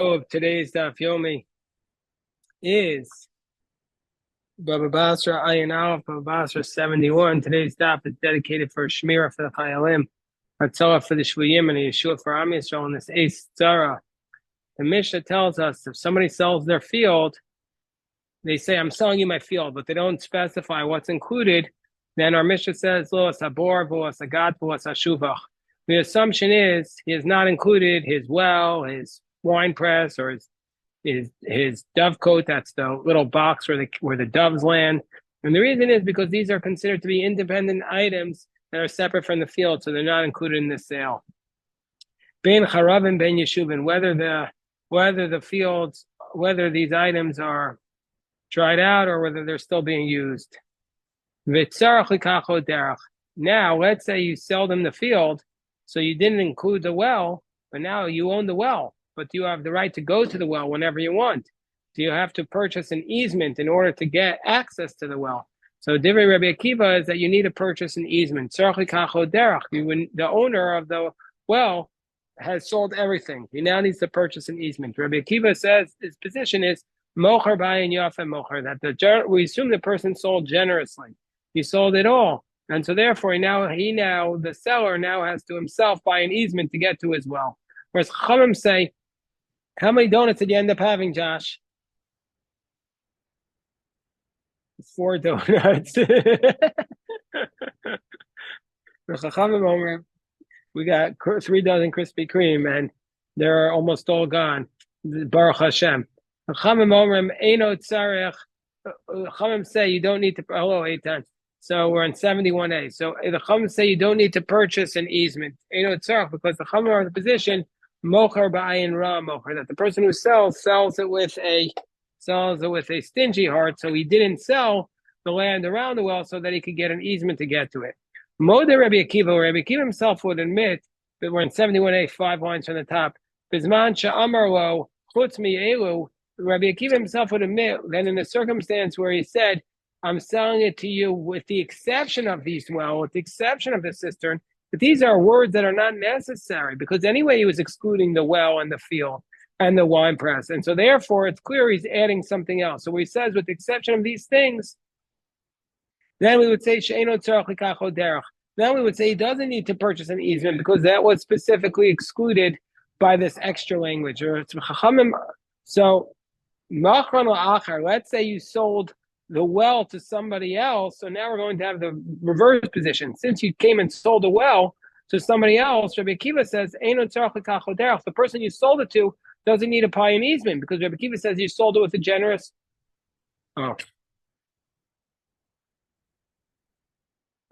Of today's daf yomi is Bava Basra Ayin Aleph, Bava Basra 71. Today's daf is dedicated for Shmira for the Chayalim, Hatzalah for the Shvuyim, and Yeshua for Am Yisrael in this Eis Tzara. The Mishnah tells us if somebody sells their field, they say, I'm selling you my field, but they don't specify what's included. Then our Mishnah says, Lo Sabor, Vo Sagat, Vo Sashuvach. The assumption is he has not included his well, his wine press, or his dovecote. That's the little box where the doves land. And the reason is because these are considered to be independent items that are separate from the field, so they're not included in the sale. Ben charav and ben yeshuvin, whether these items are dried out or whether they're still being used. Now, let's say you sell them the field, so you didn't include the well, but now you own the well, but you have the right to go to the well whenever you want. So you have to purchase an easement in order to get access to the well. So Divrei Rabbi Akiva is that you need to purchase an easement. The owner of the well has sold everything. He now needs to purchase an easement. Rabbi Akiva says his position is mocher bayin yafa mocher, that we assume the person sold generously. He sold it all. And so therefore the seller now has to himself buy an easement to get to his well. Whereas Chachamim say, how many donuts did you end up having, Josh? 4 donuts. We got 3 dozen Krispy Kreme, and they're almost all gone. Baruch Hashem. Chachamim say you don't need to. Hello, Eitan. So we're on 71a. So the Chachamim say you don't need to purchase an easement. Because the Chachamim are in the position mocher ba'ayin ra mocher, that the person who sells it with a stingy heart. So he didn't sell the land around the well so that he could get an easement to get to it. Rabbi Akiva himself would admit that we're in 71a, 5 lines from the top. Bizman sha'amar lo chutz mi'elu. Rabbi Akiva himself would admit that in a circumstance where he said, I'm selling it to you with the exception of these well, with the exception of the cistern, but these are words that are not necessary, because anyway he was excluding the well and the field and the wine press. And so therefore it's clear he's adding something else. So he says, with the exception of these things, then we would say she'eno tzarach likach derech. Then we would say he doesn't need to purchase an easement because that was specifically excluded by this extra language. So let's say you sold the well to somebody else, so now we're going to have the reverse position. Since you came and sold the well to somebody else, Rabbi Akiva says, the person you sold it to doesn't need to pay an easement, because Rabbi Akiva says you sold it with a generous. Oh.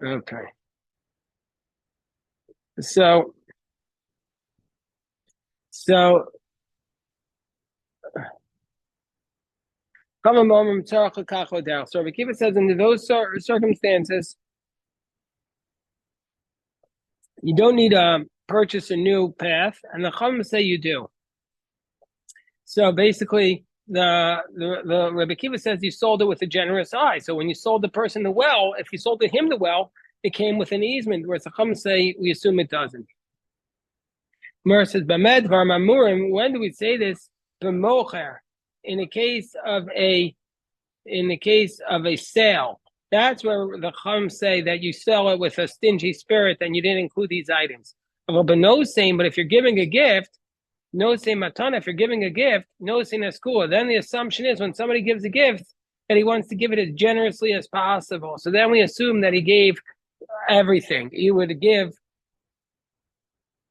Okay. So So Rabbi Akiva says in those circumstances, you don't need to purchase a new path, and the Chachamim say you do. So basically, the Rabbi Akiva says you sold it with a generous eye. So when you sold the person the well, if you sold to him the well, it came with an easement, whereas the Chachamim say we assume it doesn't. Mer says, "Bamed var mamurim." When do we say this? B'mocher. In the case of a sale, that's where the Chachamim say that you sell it with a stingy spirit and you didn't include these items. But if you're giving a gift, no say matana, if you're giving a gift, no say naskua, then the assumption is when somebody gives a gift that he wants to give it as generously as possible. So then we assume that he gave everything. He would give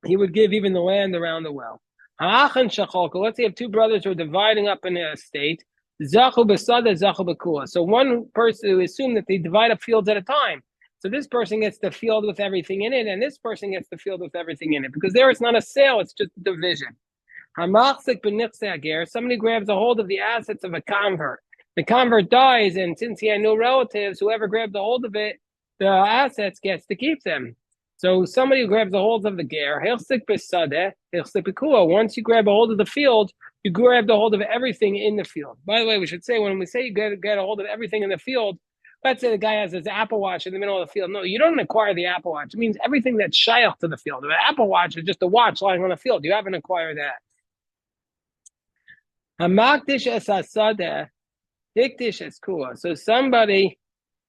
even the land around the well. Let's say you have 2 brothers who are dividing up an estate. Zachu b'sada, zachu b'kula. So one person, we assume that they divide up fields at a time. So this person gets the field with everything in it, and this person gets the field with everything in it. Because there it's not a sale, it's just a division. Somebody grabs a hold of the assets of a convert. The convert dies, and since he had no relatives, whoever grabbed a hold of it, the assets gets to keep them. So somebody who grabs a hold of the ger, once you grab a hold of the field, you grab the hold of everything in the field. By the way, we should say when we say you get a hold of everything in the field, let's say the guy has his Apple Watch in the middle of the field. No, you don't acquire the Apple Watch. It means everything that's shaykh to the field. The Apple Watch is just a watch lying on the field. You haven't acquired that. Hamakdish es hasadeh, dikdish es kua. So somebody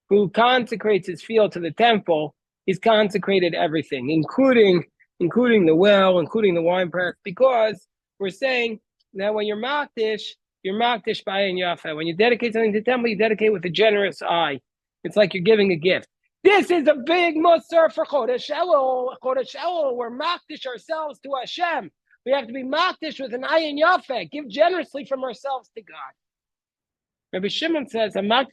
who consecrates his field to the temple, he's consecrated everything, including the well, including the winepress, because we're saying that when you're makdish by and yafa. When you dedicate something to the temple, you dedicate with a generous eye. It's like you're giving a gift. This is a big musar for Chodesh Elul. Chodesh Elul, we're makdish ourselves to Hashem. We have to be makdish with an ayin yafeh. Give generously from ourselves to God. Rabbi Shimon says, Rabbi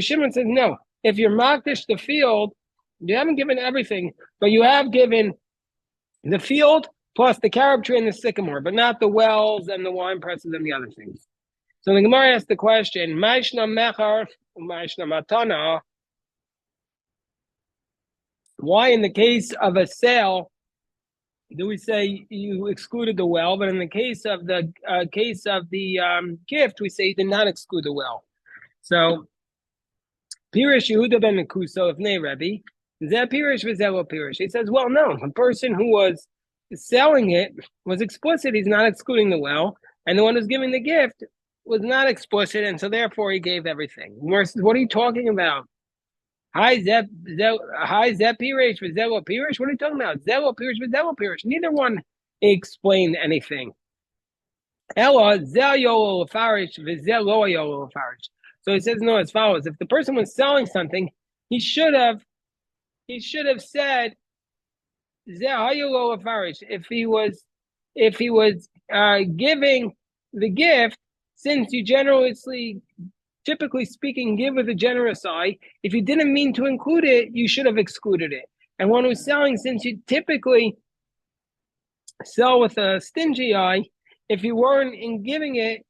Shimon says, no, if you're makdish the field, you haven't given everything, but you have given the field plus the carob tree and the sycamore, but not the wells and the wine presses and the other things. So the Gemara asks the question, Maishna mechar, Maishna matana. Why in the case of a sale do we say you excluded the well, but in the case of the gift, we say you did not exclude the well? So Pirish Yehuda ben Kuso of Nei Rebbe, Zeh Pirish v'Zeh Pirish. He says, well, no, the person who was selling it was explicit; he's not excluding the well, and the one who's giving the gift was not explicit, and so therefore he gave everything. What are you talking about? Hi Pirish with Zelo Pirish. What are you talking about? Zelo Pirish with Zelo Pirish. Neither one explained anything. Ella Zelo Farish with Zelo Yolo Farish. So he says no as follows: if the person was selling something, he should have said Zelo Farish. If he was giving the gift, since you typically speaking, give with a generous eye. If you didn't mean to include it, you should have excluded it. And one who's selling, since you typically sell with a stingy eye, if you weren't including it,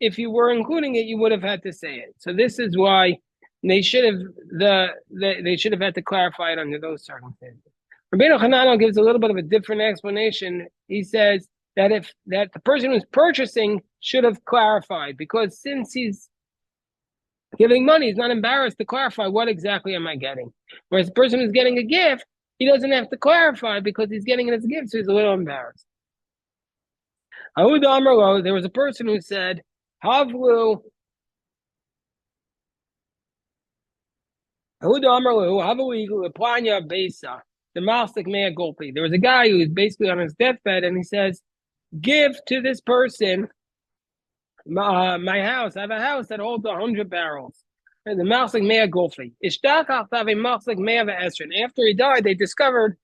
you would have had to say it. So this is why they should have had to clarify it under those circumstances. Rabbeinu Hananel gives a little bit of a different explanation. He says that the person who's purchasing should have clarified, because since he's giving money, he's not embarrassed to clarify what exactly am I getting. Whereas the person who's getting a gift, he doesn't have to clarify because he's getting it as a gift, so he's a little embarrassed. There was a person who said, Havlu Besa, the Maslik Mea Golpi. There was a guy who was basically on his deathbed, and he says, give to this person my house. I have a house that holds 100 barrels. And the Maslik Mea Golfi. After he died, they discovered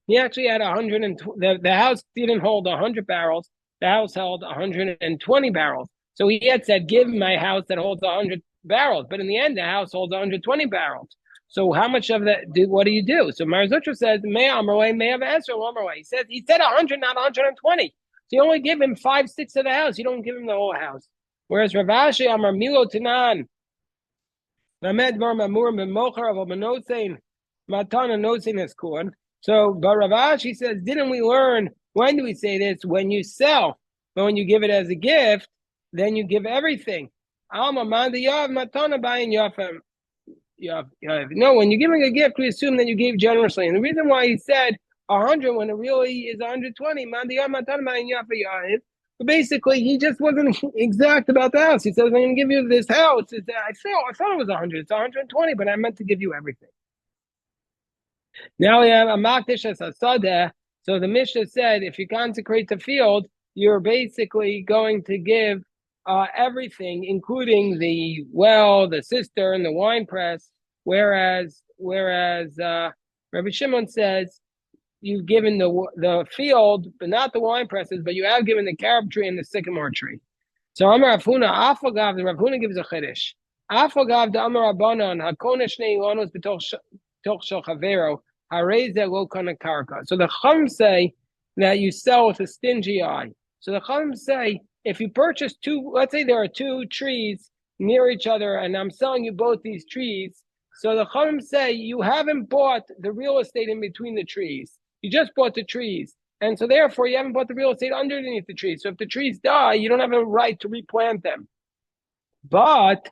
he actually had 100. The house didn't hold 100 barrels. The house held 120 barrels. So he had said, give my house that holds 100 barrels. But in the end, the house holds 120 barrels. So how much of that? What do you do? So Marzutra says, Mea Amrway, Mea V'Esr Amrway. He said 100, not 120. So you only give him 5/6 of the house. You don't give him the whole house. Whereas Rav Ashi Amar Milo Tanan, Lamed Bar Mamur Memochar of Manosein, Matana Nosein is Kuan. So, but Rav Ashi says, didn't we learn? When do we say this? When you sell, but when you give it as a gift, then you give everything. Alma Manda Yav Matana Bayin Yafem. No, when you're giving a gift, we assume that you gave generously. And the reason why he said 100 when it really is 120, but basically he just wasn't exact about the house. He says, I'm going to give you this house. I thought it was 100. It's 120, but I meant to give you everything. Now we have a makdish as a sadeh. So the Mishnah said, if you consecrate the field, you're basically going to give everything, including the well, the cistern, the wine press. Whereas Rabbi Shimon says, you've given the field, but not the wine presses, but you have given the carob tree and the sycamore tree. So Amar Rav Huna, Afagav, the Rav Huna gives a chiddush. Afagav the Amar Rabbanon, Hakona Shnei Ilonos B'toch Shel Chavero, Harei Zeh Lo Kana Karka. So the Chum say that you sell with a stingy eye. So the Chum say, if you purchase let's say there are two trees near each other, and I'm selling you both these trees. So the Chum say you haven't bought the real estate in between the trees. You just bought the trees. And so therefore you haven't bought the real estate underneath the trees. So if the trees die, you don't have a right to replant them. But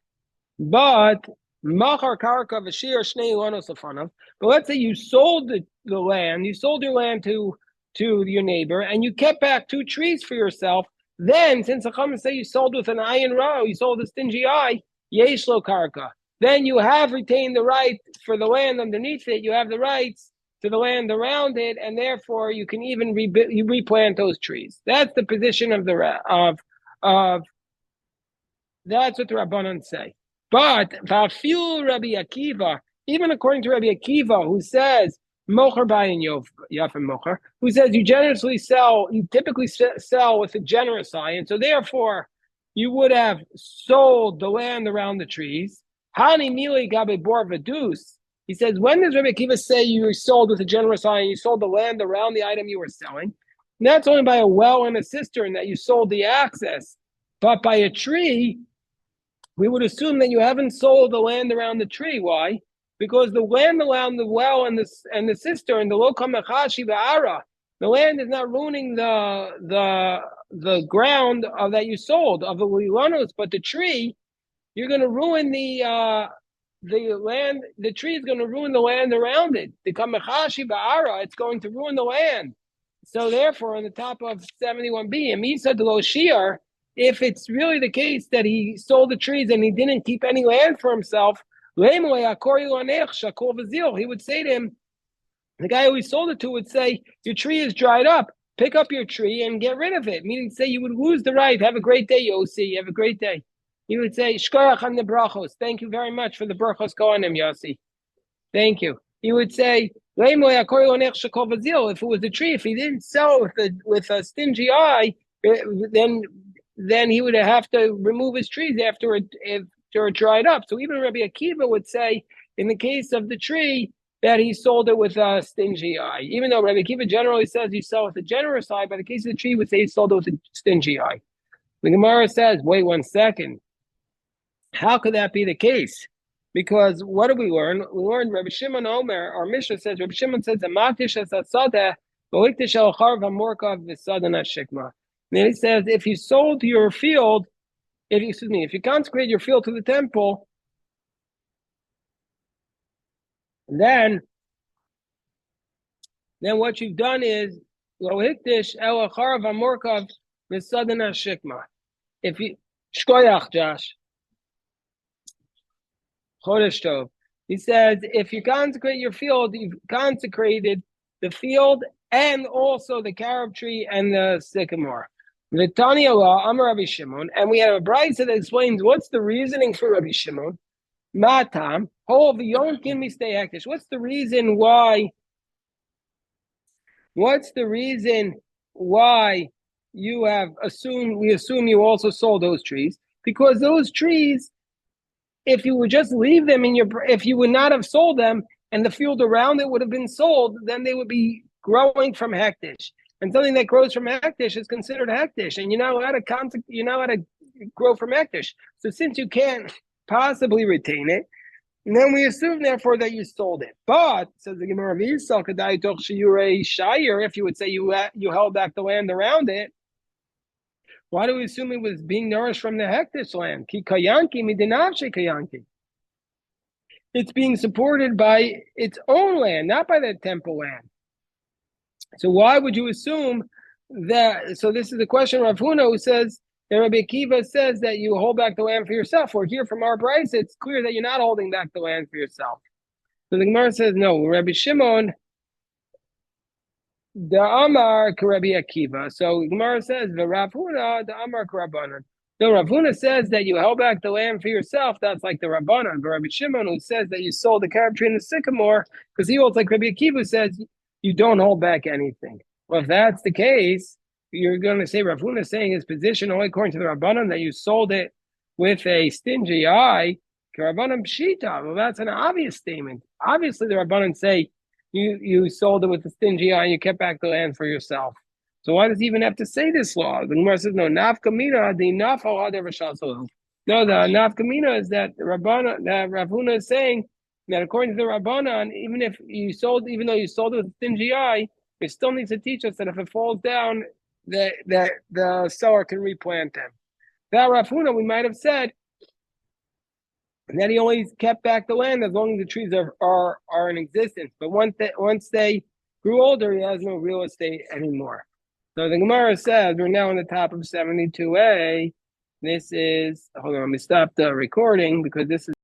Machar Karka Vashir Shnei Ilonos Lefanav. But let's say you sold the land, you sold your land to to your neighbor, and you kept back 2 trees for yourself, then since the Chachamim say you sold with an ayin ra, you sold a stingy eye, yesh lo karka. Then you have retained the right for the land underneath it. You have the rights to the land around it, and therefore you can even replant those trees. That's the position of of that's what the Rabbanan say. But Vafil Rabbi Akiva, even according to Rabbi Akiva, who says Mocher Bayin Yafim Mocher, who says you generously sell, you typically sell with a generous eye, and so therefore you would have sold the land around the trees. Hani Mili Gabe Bor Vadus. He says, when does Rabbi Akiva say you sold with a generous eye and you sold the land around the item you were selling? And that's only by a well and a cistern that you sold the access. But by a tree, we would assume that you haven't sold the land around the tree. Why? Because the land around the well and the cistern, the lokamachashi ba'ara, the land is not ruining the ground that you sold of the lilanos, but the tree, you're going to ruin the land. The tree is going to ruin the land around it. The kamachashi ba'ara, it's going to ruin the land. So therefore, on the top of 71b, Amisa de lo shiar, if it's really the case that he sold the trees and he didn't keep any land for himself, he would say to him, the guy who he sold it to would say, your tree is dried up. Pick up your tree and get rid of it. Meaning, say you would lose the right. Have a great day, Yossi. Have a great day. He would say, Shkoyach on the brachos. Thank you very much for the brachos kohanim, Yossi. Thank you. He would say, if it was a tree, if he didn't sell with a stingy eye, then he would have to remove his trees after it dried up. So even Rabbi Akiva would say, in the case of the tree, that he sold it with a stingy eye. Even though Rabbi Akiva generally says you sell with a generous eye, by the case of the tree, would say he sold it with a stingy eye. The Gemara says, wait 1 second. How could that be the case? Because what did we learn? We learned Rabbi Shimon Omer, our Mishnah says, Rabbi Shimon says, and then he says, if you sold your field, if you consecrate your field to the temple, then what you've done is if you shkoyach, Josh, chodesh tov. He says, if you consecrate your field, you've consecrated the field and also the carob tree and the sycamore. The Tanya law, Amar Rabbi Shimon, and we have a brayso that explains what's the reasoning for Rabbi Shimon. Matam, hold the yom kimi stay hektish. What's the reason why? What's the reason why you have assumed? We assume you also sold those trees because those trees, if you would just leave them if you would not have sold them, and the field around it would have been sold, then they would be growing from hektish. And something that grows from hektish is considered hektish, and you're not allowed to grow from hektish. So since you can't possibly retain it, and then we assume therefore that you sold it. But says the Gemara, if you would say you held back the land around it, why do we assume it was being nourished from the hektish land? Ki kayanki midinavshe kayanki. It's being supported by its own land, not by the temple land. So why would you assume that? So this is the question of Rav Huna, who says that Rabbi Akiva says that you hold back the land for yourself. Or here from our brayso, it's clear that you're not holding back the land for yourself. So the Gemara says no. Rabbi Shimon, the Amar Rabbi Akiva. So the Gemara says the Rav Huna, the Amar Rabbanan. No, Rav Huna says that you held back the land for yourself. That's like the Rabbanan. But Rabbi Shimon, who says that you sold the carob tree and the sycamore, because he holds like Rabbi Akiva, who says you don't hold back anything. Well, if that's the case, you're going to say Rav Huna is saying his position only according to the Rabbanan that you sold it with a stingy eye. Rabbanan pshita. Well, that's an obvious statement. Obviously, the Rabbanan say you sold it with a stingy eye and you kept back the land for yourself. So why does he even have to say this law? The Gemara says no. Nafkamina the nafal ader v'shal. No, the nafkamina is that Rav Huna is saying that according to the Rabbanan, even though you sold it with a stingy eye, it still needs to teach us that if it falls down, that the seller can replant them. That Rav Huna, we might have said that he only kept back the land as long as the trees are in existence. But once they grew older, he has no real estate anymore. So the Gemara says we're now on the top of 72a. This is, hold on, let me stop the recording because this is